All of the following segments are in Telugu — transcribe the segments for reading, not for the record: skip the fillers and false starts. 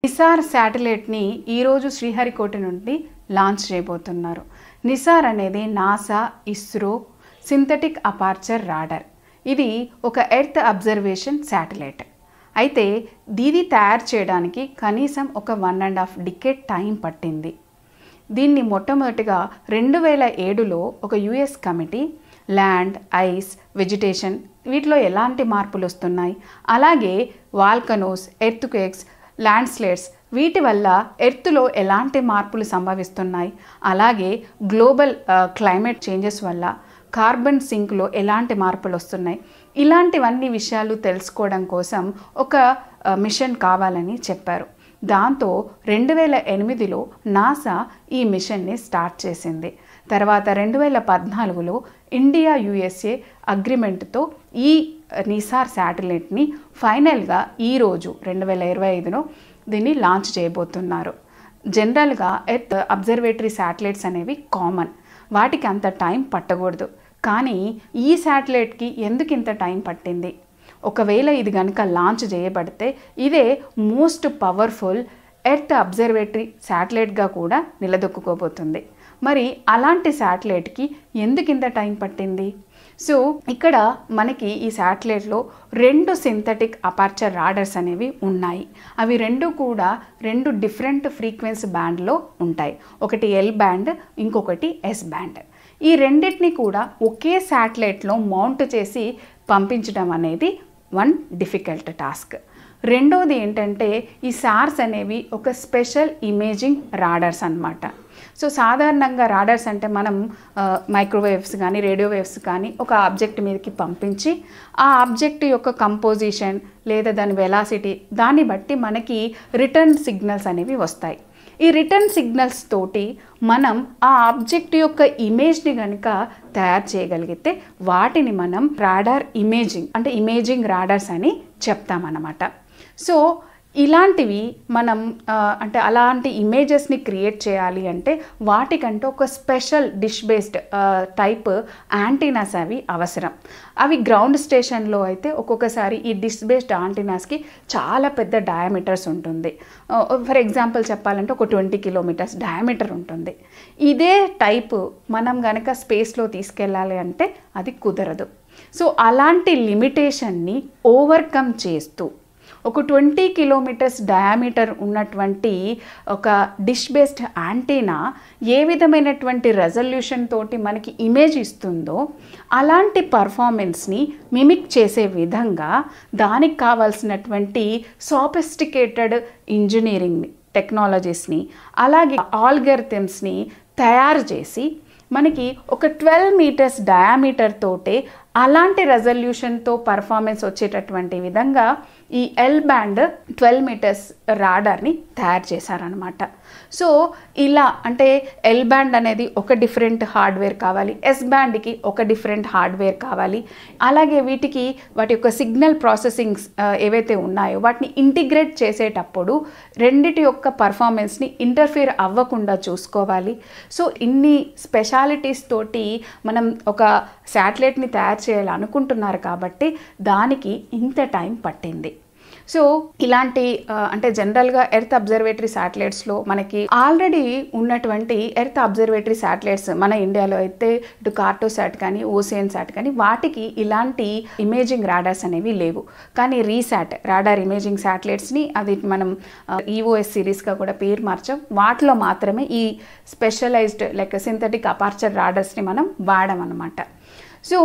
నిసార్ శాటిలైట్ని ఈరోజు శ్రీహరికోట నుండి లాంచ్ చేయబోతున్నారు. నిసార్ అనేది NASA ISRO synthetic aperture radar. ఇది ఒక ఎర్త్ అబ్జర్వేషన్ శాటిలైట్. అయితే దీన్ని తయారు చేయడానికి కనీసం ఒక 1.5 డికేడ్ టైం పట్టింది. దీన్ని మొట్టమొదటిగా 2007లో ఒక US committee land, ice, vegetation వీటిలో ఎలాంటి మార్పులు వస్తున్నాయి, అలాగే వాల్కనోస్, ఎర్త్క్వేక్స్, ల్యాండ్ స్లైడ్స్ వీటి వల్ల ఎర్త్లో ఎలాంటి మార్పులు సంభవిస్తున్నాయి, అలాగే గ్లోబల్ క్లైమేట్ చేంజెస్ వల్ల కార్బన్ సింక్లో ఎలాంటి మార్పులు వస్తున్నాయి, ఇలాంటివన్నీ విషయాలు తెలుసుకోవడం కోసం ఒక మిషన్ కావాలని చెప్పారు. దాంతో 2008లో నాసా ఈ మిషన్ని స్టార్ట్ చేసింది. తర్వాత 2014లో ఇండియా యుఎస్ఏ అగ్రిమెంట్తో ఈ నిసార్ శాటిలైట్ని ఫైనల్గా ఈరోజు 2025లో దీన్ని లాంచ్ చేయబోతున్నారు. జనరల్గా ఎర్త్ అబ్జర్వేటరీ శాటిలైట్స్ అనేవి కామన్, వాటికి అంత టైం పట్టకూడదు. కానీ ఈ శాటిలైట్కి ఎందుకు ఇంత టైం పట్టింది? ఒకవేళ ఇది కనుక లాంచ్ చేయబడితే ఇదే మోస్ట్ పవర్ఫుల్ ఎర్త్ అబ్జర్వేటరీ శాటిలైట్గా కూడా నిలదొక్కుకోబోతుంది. మరి అలాంటి శాటిలైట్కి ఎందుకు ఇంత టైం పట్టింది? సో ఇక్కడ మనకి ఈ శాటిలైట్లో 2 సింథటిక్ అపార్చర్ రాడర్స్ అనేవి ఉన్నాయి. అవి రెండు కూడా 2 డిఫరెంట్ ఫ్రీక్వెన్సీ బ్యాండ్లో ఉంటాయి. ఒకటి ఎల్ బ్యాండ్, ఇంకొకటి ఎస్ బ్యాండ్. ఈ రెండింటిని కూడా ఒకే శాటిలైట్లో మౌంట్ చేసి పంపించడం అనేది వన్ డిఫికల్ట్ టాస్క్. రెండోది ఏంటంటే ఈ సార్స్ అనేవి ఒక స్పెషల్ ఇమేజింగ్ రాడర్స్ అన్నమాట. సో సాధారణంగా రాడర్స్ అంటే మనం మైక్రోవేవ్స్ కానీ రేడియో వేవ్స్ కానీ ఒక ఆబ్జెక్ట్ మీదకి పంపించి ఆ ఆబ్జెక్ట్ యొక్క కంపోజిషన్ లేదా దాని వెలాసిటీ దాన్ని బట్టి మనకి రిటర్న్ సిగ్నల్స్ అనేవి వస్తాయి. ఈ రిటర్న్ సిగ్నల్స్ తోటి మనం ఆ ఆబ్జెక్ట్ యొక్క ఇమేజ్ని కనుక తయారు చేయగలిగితే వాటిని మనం రాడార్ ఇమేజింగ్ అంటే ఇమేజింగ్ రాడర్స్ అని చెప్తామన్నమాట. సో ఇలాంటివి మనం అంటే అలాంటి ఇమేజెస్ని క్రియేట్ చేయాలి అంటే వాటికంటే ఒక special dish based type antennas అవి అవసరం. అవి గ్రౌండ్ స్టేషన్లో అయితే ఒక్కొక్కసారి ఈ డిష్ బేస్డ్ యాంటీనాస్కి చాలా పెద్ద డయామీటర్స్ ఉంటుంది. ఫర్ ఎగ్జాంపుల్ చెప్పాలంటే ఒక 20 కిలోమీటర్స్ డయామీటర్ ఉంటుంది. ఇదే టైపు మనం కనుక స్పేస్లో తీసుకెళ్ళాలి అంటే అది కుదరదు. సో అలాంటి లిమిటేషన్ని ఓవర్కమ్ చేస్తూ ఒక 20 కిలోమీటర్స్ డయామీటర్ ఉన్నటువంటి ఒక డిష్ బేస్డ్ యాంటీనా ఏ విధమైనటువంటి రెజల్యూషన్ తోటి మనకి ఇమేజ్ ఇస్తుందో అలాంటి పర్ఫార్మెన్స్ని మిమిక్ చేసే విధంగా దానికి కావాల్సినటువంటి సోఫిస్టికేటెడ్ ఇంజనీరింగ్ టెక్నాలజీస్ని అలాగే ఆల్గరిథమ్స్ని తయారు చేసి మనకి ఒక 12 మీటర్స్ డయామీటర్ తోటే అలాంటి రెజల్యూషన్తో పర్ఫార్మెన్స్ వచ్చేటటువంటి విధంగా ఈ ఎల్ బ్యాండ్ 12 మీటర్స్ రాడార్ని తయారు చేశారనమాట. సో ఇలా అంటే ఎల్ బ్యాండ్ అనేది ఒక డిఫరెంట్ హార్డ్వేర్ కావాలి, ఎస్ బ్యాండ్కి ఒక డిఫరెంట్ హార్డ్వేర్ కావాలి, అలాగే వీటికి వాటి యొక్క సిగ్నల్ ప్రాసెసింగ్స్ ఏవైతే ఉన్నాయో వాటిని ఇంటిగ్రేట్ చేసేటప్పుడు రెండిటి యొక్క పర్ఫార్మెన్స్ని ఇంటర్ఫియర్ అవ్వకుండా చూసుకోవాలి. సో ఇన్ని స్పెషాలిటీస్ తోటి మనం ఒక శాటిలైట్ని తయారు చేయాలనుకుంటున్నారు కాబట్టి దానికి ఇంత టైం పట్టింది. సో ఇలాంటి అంటే జనరల్గా ఎర్త్ అబ్జర్వేటరీ శాటిలైట్స్లో మనకి ఆల్రెడీ ఉన్నటువంటి ఎర్త్ అబ్జర్వేటరీ శాటిలైట్స్ మన ఇండియాలో అయితే ఇటు కార్టోసాట్ కానీ ఓసియన్ సాట్ కానీ వాటికి ఇలాంటి ఇమేజింగ్ రాడార్స్ అనేవి లేవు. కానీ రీసాట్ రాడార్ ఇమేజింగ్ శాటిలైట్స్ని అది మనం ఈఓఎస్ సిరీస్గా కూడా పేరు మార్చాం. వాటిలో మాత్రమే ఈ స్పెషలైజ్డ్ లైక్ సింథటిక్ అపార్చర్ రాడర్స్ని మనం వాడమన్నమాట. సో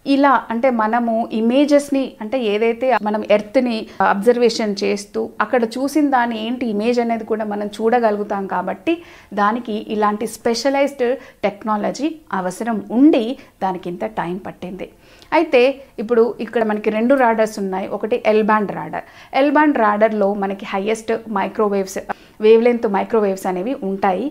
ఇలా అంటే మనము ఇమేజెస్ని అంటే ఏదైతే మనం ఎర్త్ని అబ్జర్వేషన్ చేస్తూ అక్కడ చూసిన దాని ఏంటి ఇమేజ్ అనేది కూడా మనం చూడగలుగుతాం కాబట్టి దానికి ఇలాంటి స్పెషలైజ్డ్ టెక్నాలజీ అవసరం ఉండి దానికి ఇంత టైం పట్టింది. అయితే ఇప్పుడు ఇక్కడ మనకి 2 రాడర్స్ ఉన్నాయి. ఒకటి L band radar. L band రాడర్లో మనకి highest microwaves wavelength microwaves అనేవి ఉంటాయి.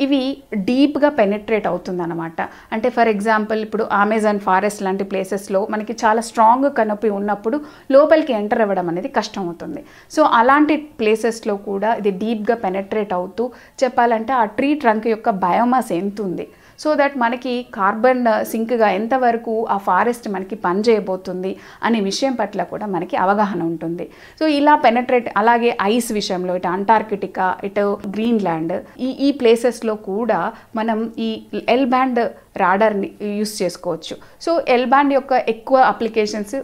ఇవి డీప్గా పెనిట్రేట్ అవుతుందన్నమాట. అంటే ఫర్ ఎగ్జాంపుల్ ఇప్పుడు అమెజాన్ ఫారెస్ట్ లాంటి ప్లేసెస్లో మనకి చాలా స్ట్రాంగ్ కనపి ఉన్నప్పుడు లోపలికి ఎంటర్ అవ్వడం అనేది కష్టం అవుతుంది. సో అలాంటి ప్లేసెస్లో కూడా ఇది డీప్గా పెనిట్రేట్ అవుతూ చెప్పాలంటే ఆ ట్రీ ట్రంక్ యొక్క బయోమాస్ ఎంత ఉంది, సో దట్ మనకి కార్బన్ సింక్గా ఎంతవరకు ఆ ఫారెస్ట్ మనకి పనిచేయబోతుంది అనే విషయం పట్ల కూడా మనకి అవగాహన ఉంటుంది. సో ఇలా పెనట్రేట్, అలాగే ఐస్ విషయంలో ఇటు అంటార్కిటికా, ఇటు గ్రీన్లాండ్, ఈ ప్లేసెస్లో కూడా మనం ఈ ఎల్ బ్యాండ్ రాడార్ని యూస్ చేసుకోవచ్చు. సో ఎల్ బ్యాండ్ యొక్క ఎక్కువ అప్లికేషన్స్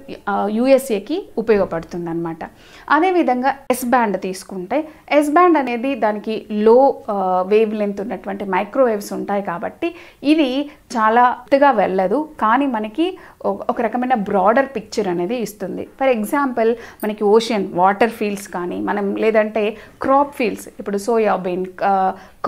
యూఎస్ఏకి ఉపయోగపడుతుంది అనమాట. అదేవిధంగా ఎస్ బ్యాండ్ తీసుకుంటే, ఎస్ బ్యాండ్ అనేది దానికి లో వేవ్ లెంత్ ఉన్నటువంటి మైక్రోవేవ్స్ ఉంటాయి కాబట్టి ఇది చాలా ఎత్తుగా వెళ్ళదు, కానీ మనకి ఒక రకమైన బ్రాడర్ పిక్చర్ అనేది ఇస్తుంది. ఫర్ ఎగ్జాంపుల్ మనకి ఓషన్ వాటర్ ఫీల్డ్స్ కానీ, మనం లేదంటే క్రాప్ ఫీల్డ్స్, ఇప్పుడు సోయాబీన్,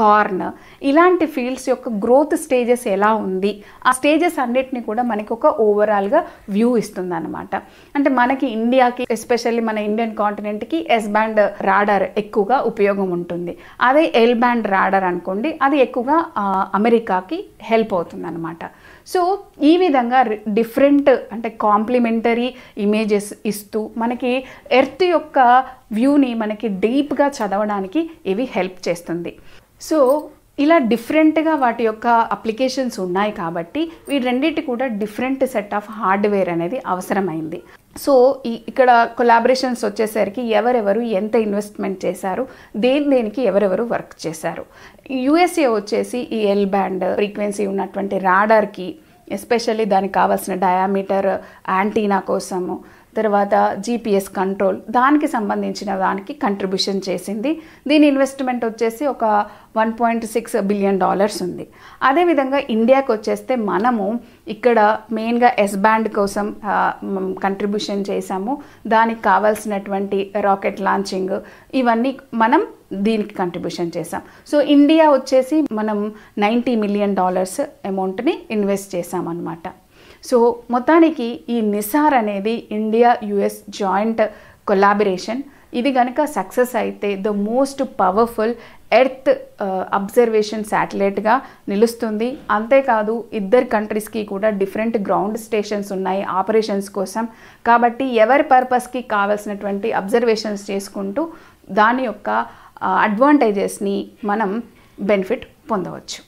కార్న్, ఇలాంటి ఫీల్డ్స్ యొక్క గ్రోత్ స్టేజెస్ ఎలా ఉంది, ఆ స్టేజెస్ అన్నిటిని కూడా మనకి ఒక ఓవరాల్గా వ్యూ ఇస్తుంది అనమాట. అంటే మనకి ఇండియాకి, ఎస్పెషల్లీ మన ఇండియన్ కాంటినెంట్కి ఎస్ బ్యాండ్ రాడార్ ఎక్కువగా ఉపయోగం ఉంటుంది. అదే ఎల్ బ్యాండ్ రాడార్ అనుకోండి, అది ఎక్కువగా అమెరికాకి హెల్ప్ అవుతుంది అనమాట. సో ఈ విధంగా డిఫరెంట్, అంటే కాంప్లిమెంటరీ ఇమేజెస్ ఇస్తూ మనకి ఎర్త్ యొక్క వ్యూని మనకి డీప్గా చదవడానికి ఇవి హెల్ప్ చేస్తుంది. సో ఇలా డిఫరెంట్గా వాటి యొక్క అప్లికేషన్స్ ఉన్నాయి కాబట్టి వీటన్నిటి కూడా డిఫరెంట్ సెట్ ఆఫ్ హార్డ్వేర్ అనేది అవసరమైంది. సో ఇక్కడ కొలాబరేషన్స్ వచ్చేసరికి ఎవరెవరు ఎంత ఇన్వెస్ట్మెంట్ చేశారు, దేనికి ఎవరెవరు వర్క్ చేశారు. యుఎస్ఏ వచ్చేసి ఈ ఎల్ బ్యాండ్ ఫ్రీక్వెన్సీ ఉన్నటువంటి రాడార్కి, ఎస్పెషల్లీ దానికి కావాల్సిన డయామీటర్ యాంటీనా కోసము, తర్వాత జీపీఎస్ కంట్రోల్, దానికి సంబంధించిన దానికి కంట్రిబ్యూషన్ చేసింది. దీని ఇన్వెస్ట్మెంట్ వచ్చేసి ఒక $1.6 బిలియన్ ఉంది. అదేవిధంగా ఇండియాకి వచ్చేస్తే మనము ఇక్కడ మెయిన్గా ఎస్ బ్యాండ్ కోసం కంట్రిబ్యూషన్ చేసాము. దానికి కావాల్సినటువంటి రాకెట్ లాంచింగ్, ఇవన్నీ మనం దీనికి కంట్రిబ్యూషన్ చేసాం. సో ఇండియా వచ్చేసి మనం $90 మిలియన్ అమౌంట్ని ఇన్వెస్ట్ చేసామన్నమాట. సో మొత్తానికి ఈ నిసార్ అనేది ఇండియా యుఎస్ జాయింట్ కొలాబరేషన్. ఇది కనుక సక్సెస్ అయితే the most powerful earth observation శాటిలైట్గా నిలుస్తుంది. అంతేకాదు ఇద్దరు కంట్రీస్కి కూడా డిఫరెంట్ గ్రౌండ్ స్టేషన్స్ ఉన్నాయి ఆపరేషన్స్ కోసం. కాబట్టి ఎవరి పర్పస్కి కావాల్సినటువంటి అబ్జర్వేషన్స్ చేసుకుంటూ దాని యొక్క అడ్వాంటేజెస్ని మనం బెనిఫిట్ పొందవచ్చు.